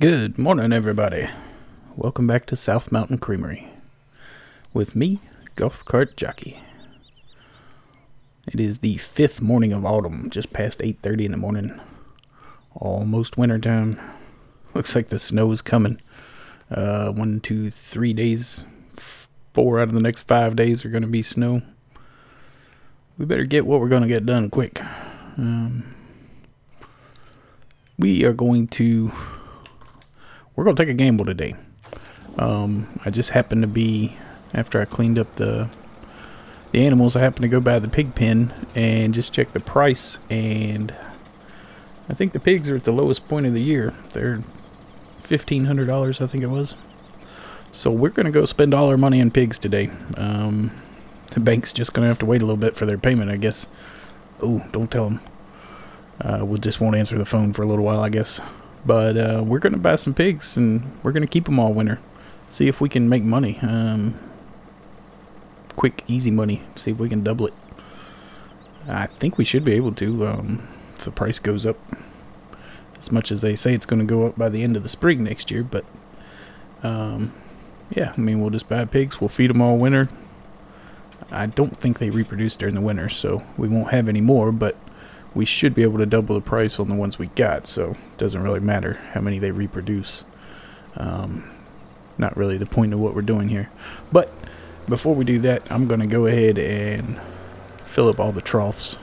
Good morning, everybody. Welcome back to South Mountain Creamery with me, Golf Cart Jockey. It is the 5th morning of autumn, just past 8:30 in the morning. Almost winter time. Looks like the snow is coming. 1, 2, 3 days. 4 out of the next 5 days are going to be snow. We better get what we're going to get done quick. We're going to take a gamble today. I just happened to be, after I cleaned up the animals, I happened to go by the pig pen and just check the price, and I think the pigs are at the lowest point of the year. They're $1,500, I think it was. So we're going to go spend all our money on pigs today. The bank's just going to have to wait a little bit for their payment, I guess. Oh, don't tell them. We'll just won't answer the phone for a little while, I guess. But we're going to buy some pigs, and we're going to keep them all winter. See if we can make money. Quick, easy money. See if we can double it. I think we should be able to if the price goes up. As much as they say it's going to go up by the end of the spring next year. But, yeah, I mean, we'll just buy pigs. We'll feed them all winter. I don't think they reproduce during the winter, so we won't have any more, but we should be able to double the price on the ones we got, so it doesn't really matter how many they reproduce. Not really the point of what we're doing here. But before we do that, I'm going to go ahead and fill up all the troughs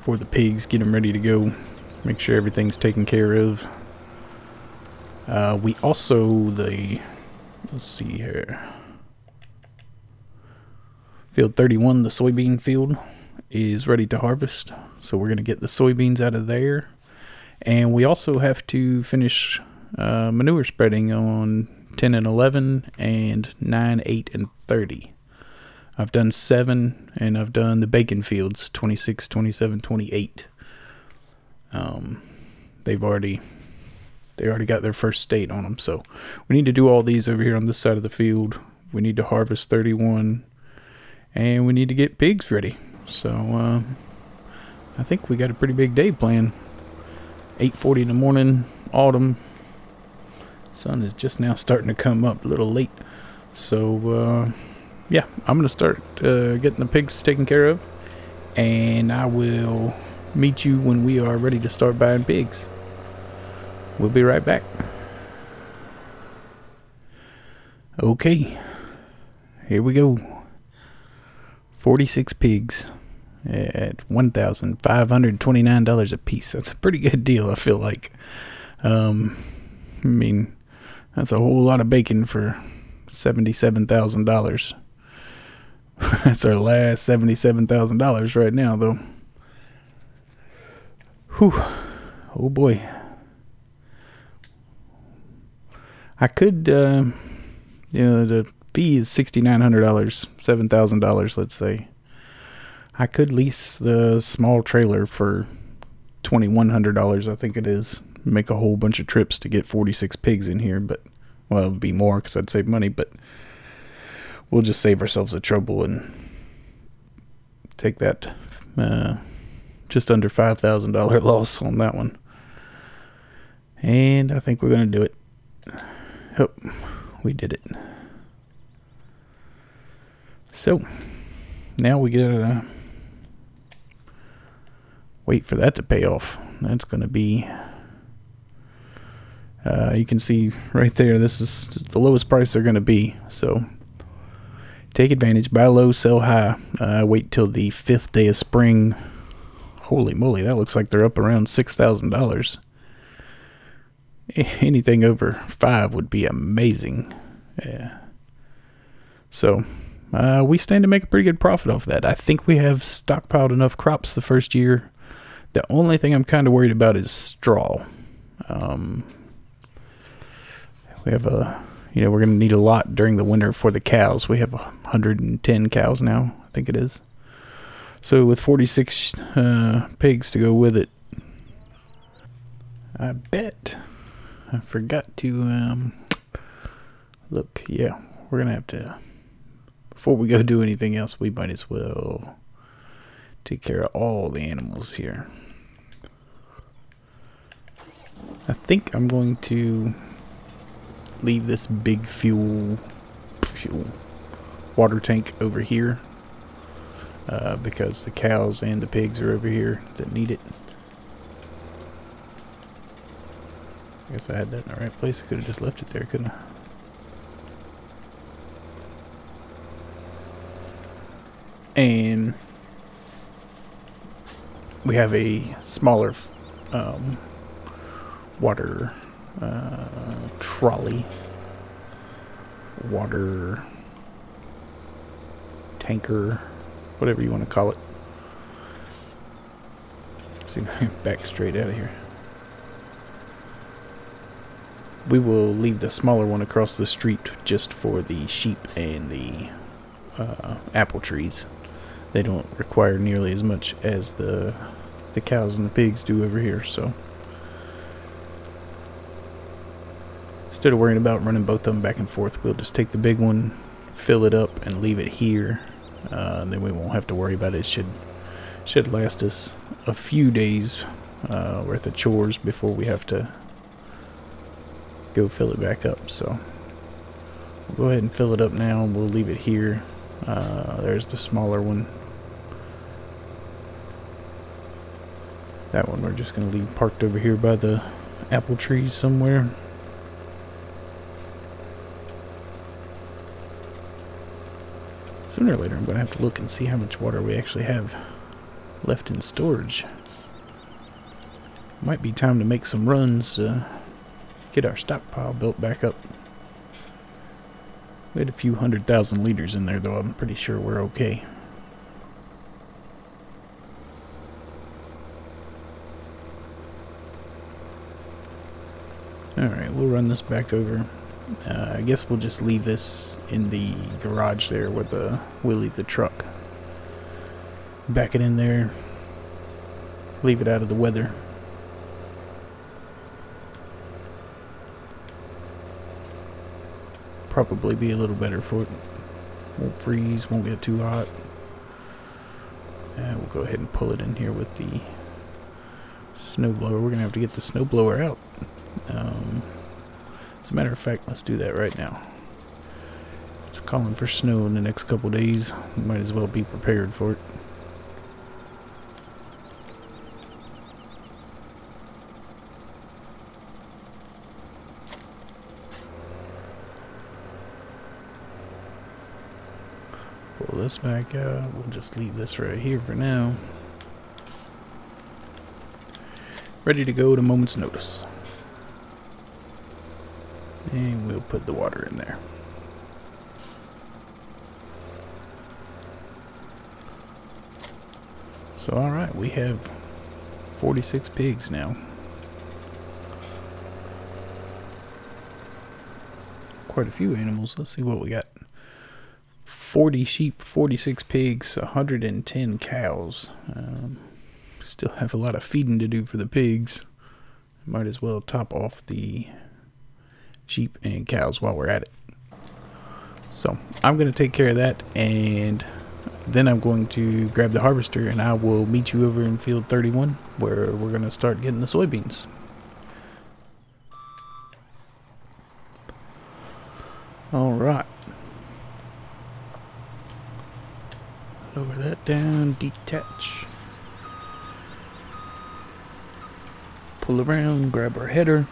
for the pigs, get them ready to go, make sure everything's taken care of. We also, let's see here, field 31, the soybean field, is ready to harvest, so we're going to get the soybeans out of there. And we also have to finish manure spreading on 10 and 11 and 9, 8, and 30. I've done 7, and I've done the bacon fields 26, 27, 28. They already got their first state on them, so we need to do all these over here on this side of the field. We need to harvest 31, and we need to get pigs ready. So I think we got a pretty big day planned. 8:40 in the morning, autumn. Sun is just now starting to come up, a little late. So yeah, I'm gonna start getting the pigs taken care of, and I will meet you when we are ready to start buying pigs. We'll be right back. Okay, here we go. 46 pigs at $1,529 a piece. That's a pretty good deal, I feel like. I mean, that's a whole lot of bacon for $77,000. That's our last $77,000 right now, though. Whew. Oh boy. I could, the fee is $6,900, $7,000, let's say. I could lease the small trailer for $2,100, I think it is. Make a whole bunch of trips to get 46 pigs in here, but, well, it would be more because I'd save money, but we'll just save ourselves the trouble and take that just under $5,000 loss on that one. And I think we're going to do it. Oh, we did it. So, now we gotta wait for that to pay off. That's gonna be, you can see right there, this is the lowest price they're gonna be. So, take advantage, buy low, sell high. Wait till the 5th day of spring. Holy moly, that looks like they're up around $6,000. Anything over 5 would be amazing. Yeah. So, we stand to make a pretty good profit off that. I think we have stockpiled enough crops the first year. The only thing I'm kind of worried about is straw. We have we're going to need a lot during the winter for the cows. We have 110 cows now, I think it is. So with 46 pigs to go with it, I bet I forgot to look. Yeah, we're going to have to, before we go do anything else, we might as well take care of all the animals here. I think I'm going to leave this big fuel water tank over here because the cows and the pigs are over here that need it. I guess I had that in the right place. I could have just left it there, couldn't I? And we have a smaller water trolley, water tanker, whatever you want to call it. See if I can back straight out of here. We will leave the smaller one across the street just for the sheep and the apple trees. They don't require nearly as much as the cows and the pigs do over here, so instead of worrying about running both of them back and forth, we'll just take the big one, fill it up, and leave it here. Then we won't have to worry about it. It should last us a few days worth of chores before we have to go fill it back up. So we'll go ahead and fill it up now, and we'll leave it here. There's the smaller one. That one we're just going to leave parked over here by the apple trees somewhere. Sooner or later I'm going to have to look and see how much water we actually have left in storage. Might be time to make some runs to get our stockpile built back up. We had a few 100,000 liters in there, though. I'm pretty sure we're okay. Alright, we'll run this back over. I guess we'll just leave this in the garage there where we'll leave the truck. Back it in there. Leave it out of the weather. Probably be a little better for it. Won't freeze, won't get too hot. And we'll go ahead and pull it in here with the snowblower. We're gonna have to get the snowblower out. As a matter of fact, let's do that right now. It's calling for snow in the next couple days. We might as well be prepared for it. Pull this back out. We'll just leave this right here for now. Ready to go at a moment's notice. And we'll put the water in there. So alright, we have 46 pigs now. Quite a few animals. Let's see what we got. 40 sheep, 46 pigs, 110 cows. Still have a lot of feeding to do for the pigs. Might as well top off the sheep and cows while we're at it. So I'm going to take care of that, and then I'm going to grab the harvester, and I will meet you over in field 31 where we're going to start getting the soybeans. Alright. Lower that down, detach. Pull around, grab our header.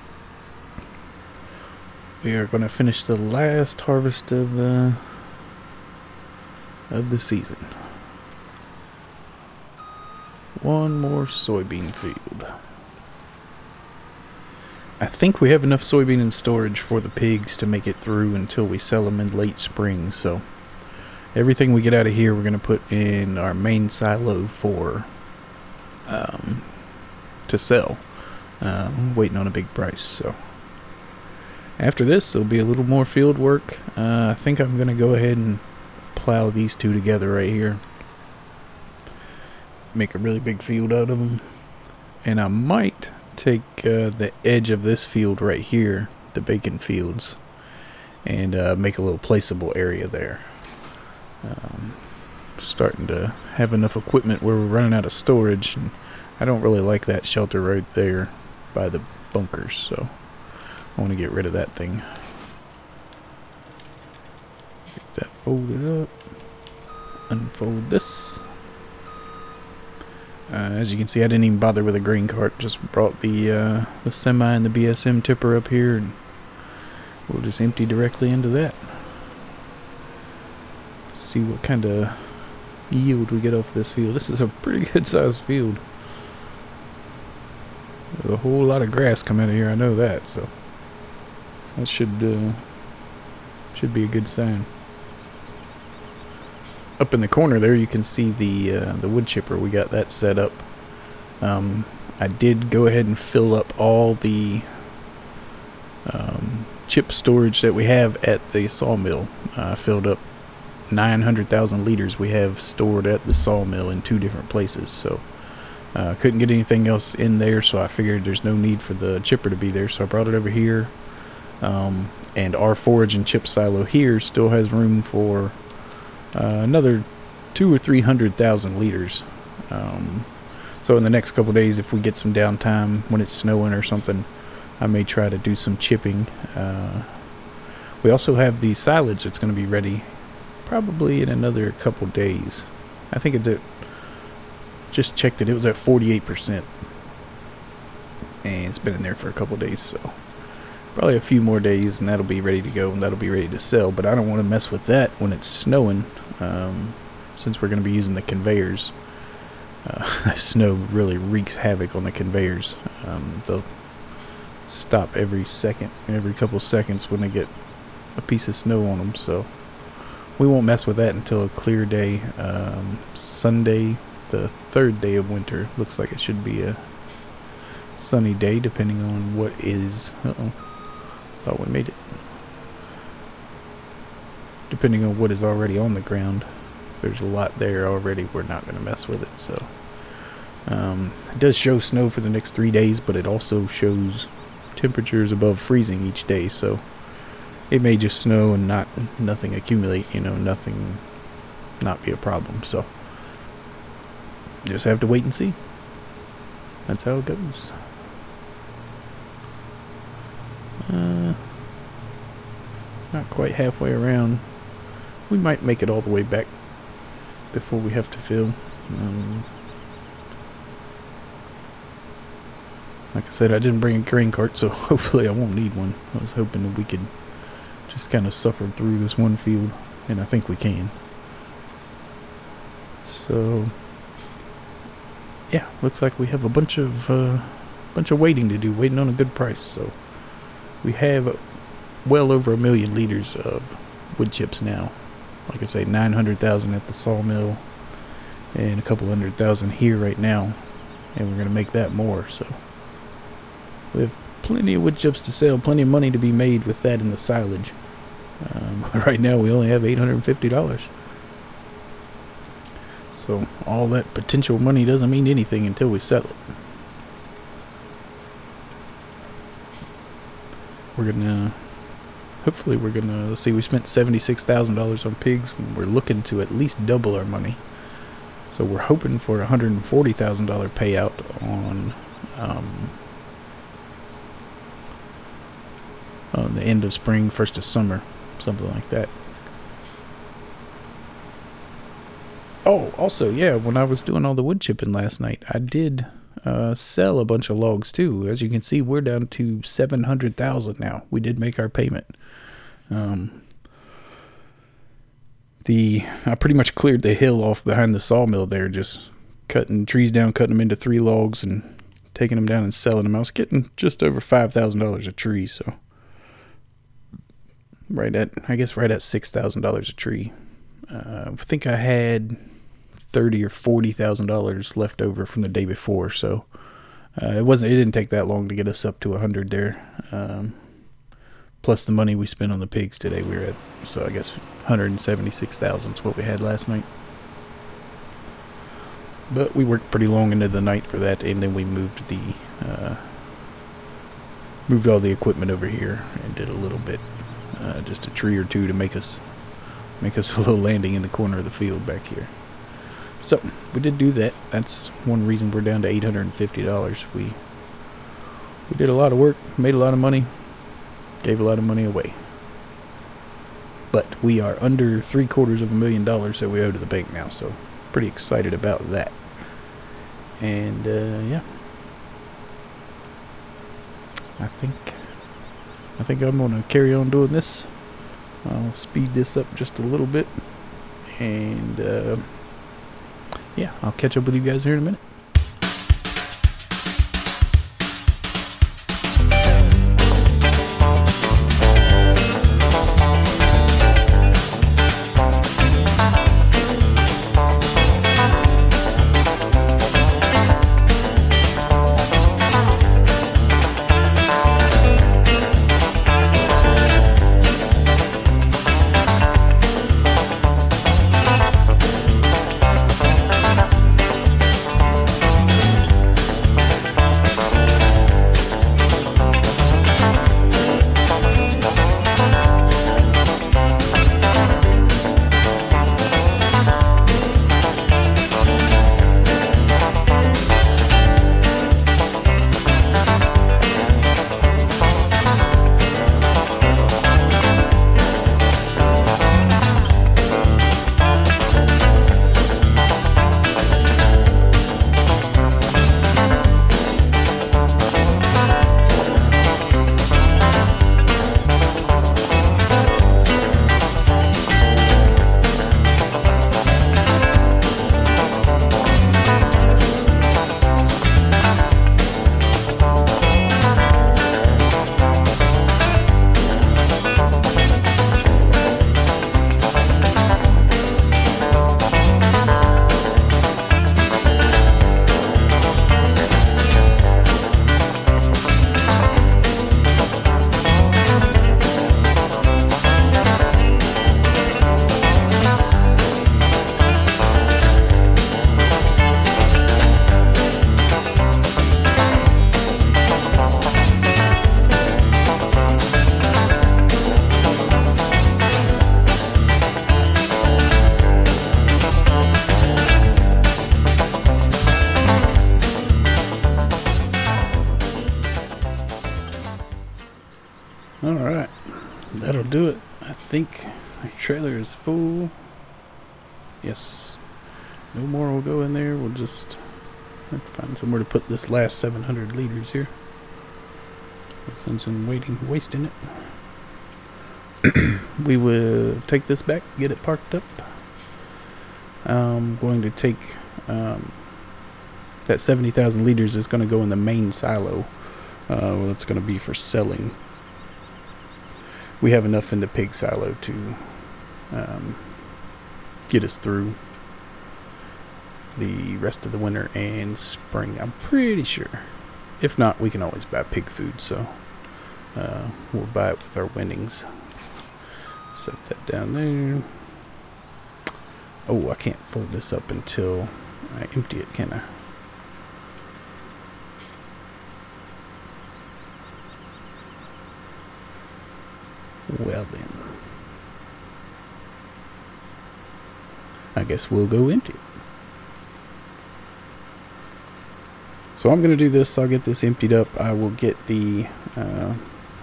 We are going to finish the last harvest of the season. One more soybean field. I think we have enough soybean in storage for the pigs to make it through until we sell them in late spring. So everything we get out of here, we're going to put in our main silo for to sell. Waiting on a big price. So after this, there'll be a little more field work. I think I'm going to go ahead and plow these two together right here. Make a really big field out of them. And I might take the edge of this field right here, the bacon fields, and make a little placeable area there. Starting to have enough equipment where we're running out of storage, and I don't really like that shelter right there by the bunkers, so I want to get rid of that thing. Get that folded up. Unfold this. As you can see, I didn't even bother with a grain cart. Just brought the semi and the BSM tipper up here, and we'll just empty directly into that. See what kind of yield we get off this field. This is a pretty good sized field. There's a whole lot of grass coming out of here, I know that, so that should be a good sign. Up in the corner there you can see the wood chipper. We got that set up. I did go ahead and fill up all the chip storage that we have at the sawmill. Filled up 900,000 liters we have stored at the sawmill in 2 different places, so couldn't get anything else in there, so I figured there's no need for the chipper to be there, so I brought it over here. And our forage and chip silo here still has room for another 200,000 or 300,000 liters. So in the next couple days, if we get some downtime when it's snowing or something, I may try to do some chipping. We also have the silage that's going to be ready probably in another couple days. I think it's at, just checked it, it was at 48%, and it's been in there for a couple days, so probably a few more days and that'll be ready to go, and that'll be ready to sell. But I don't want to mess with that when it's snowing, since we're going to be using the conveyors. Snow really wreaks havoc on the conveyors. They'll stop every couple seconds when they get a piece of snow on them, so we won't mess with that until a clear day. Sunday, the 3rd day of winter, looks like it should be a sunny day, depending on what is thought we made it. Depending on what is already on the ground. There's a lot there already, we're not going to mess with it. So it does show snow for the next 3 days, but it also shows temperatures above freezing each day, so it may just snow and nothing accumulate, nothing not be a problem. So just have to wait and see. That's how it goes. Not quite halfway around. We might make it all the way back before we have to fill. Like I said, I didn't bring a grain cart, so hopefully I won't need one. I was hoping that we could just kind of suffer through this one field, and I think we can. So yeah, looks like we have a bunch of waiting to do, waiting on a good price. So we have well over 1 million liters of wood chips now. Like I say, 900,000 at the sawmill and a couple 100,000 here right now, and we're gonna make that more. So we have plenty of wood chips to sell, plenty of money to be made with that in the silage. Right now we only have $850. So all that potential money doesn't mean anything until we sell it. Hopefully we're gonna, let's see, we spent $76,000 on pigs. We're looking to at least double our money. So we're hoping for a $140,000 payout on the end of spring, first of summer, something like that. Oh, also, yeah, when I was doing all the wood chipping last night, I did sell a bunch of logs too. As you can see, we're down to 700,000 now. We did make our payment. I pretty much cleared the hill off behind the sawmill there, just cutting trees down, cutting them into 3 logs and taking them down and selling them. I was getting just over $5,000 a tree, so right at $6,000 a tree. I think I had $30,000 or $40,000 left over from the day before, so it didn't take that long to get us up to 100 there. Plus the money we spent on the pigs today, we were at, so I guess 176,000 is what we had last night. But we worked pretty long into the night for that, and then we moved all the equipment over here and did a little bit, just a tree or two to make us a little landing in the corner of the field back here. So we did do that. That's one reason we're down to $850. We did a lot of work, made a lot of money, gave a lot of money away. But we are under $750,000 that we owe to the bank now, so pretty excited about that. And yeah, I think I'm gonna carry on doing this. I'll speed this up just a little bit, and yeah, I'll catch up with you guys here in a minute. Alright, that'll do it. I think my trailer is full. Yes, no more will go in there. We'll just have to find somewhere to put this last 700 liters here. Since I'm wasting it. We will take this back, get it parked up. I'm going to take that 70,000 liters is going to go in the main silo. Well, it's going to be for selling. We have enough in the pig silo to get us through the rest of the winter and spring, I'm pretty sure. If not, we can always buy pig food, so we'll buy it with our winnings. Set that down there. Oh, I can't fold this up until I empty it, can I? Well then, I guess we'll go empty it. So I'm going to do this. I'll get this emptied up. I will get the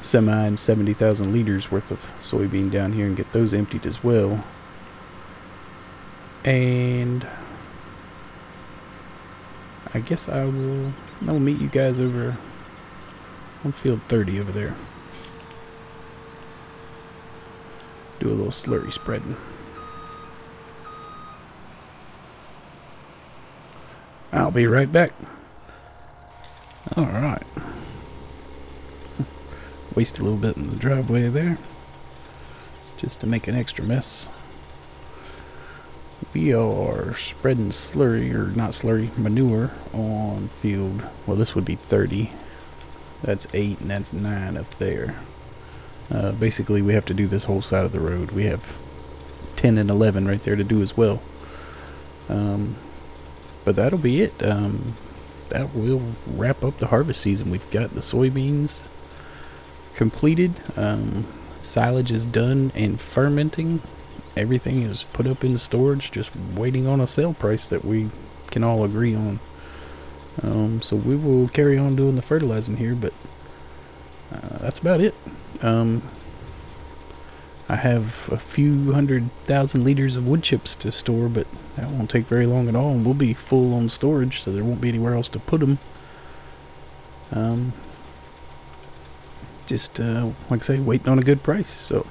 semi and 70,000 liters worth of soybean down here and get those emptied as well. And I guess I'll meet you guys over on field 30 over there. Do a little slurry spreading. I'll be right back. Alright. Waste a little bit in the driveway there, just to make an extra mess. We are spreading slurry, or not slurry, manure on field, well, this would be 30. That's 8 and that's 9 up there. Basically, we have to do this whole side of the road. We have 10 and 11 right there to do as well. But that'll be it. That will wrap up the harvest season. We've got the soybeans completed. Silage is done and fermenting. Everything is put up in storage, just waiting on a sale price that we can all agree on. So we will carry on doing the fertilizing here, but That's about it. I have a few 100,000 liters of wood chips to store, but that won't take very long at all, and we'll be full on storage, so there won't be anywhere else to put them. Just like I say, waiting on a good price, so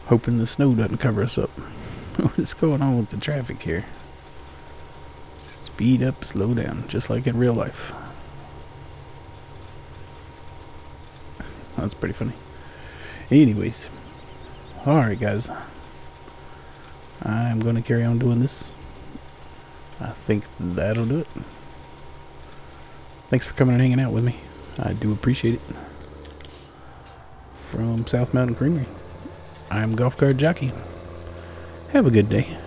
hoping the snow doesn't cover us up. What's going on with the traffic here? Speed up, slow down, just like in real life. That's pretty funny. Anyways, alright guys, I'm going to carry on doing this. I think that'll do it. Thanks for coming and hanging out with me. I do appreciate it. From South Mountain Creamery, I'm Golf Cart Jockey. Have a good day.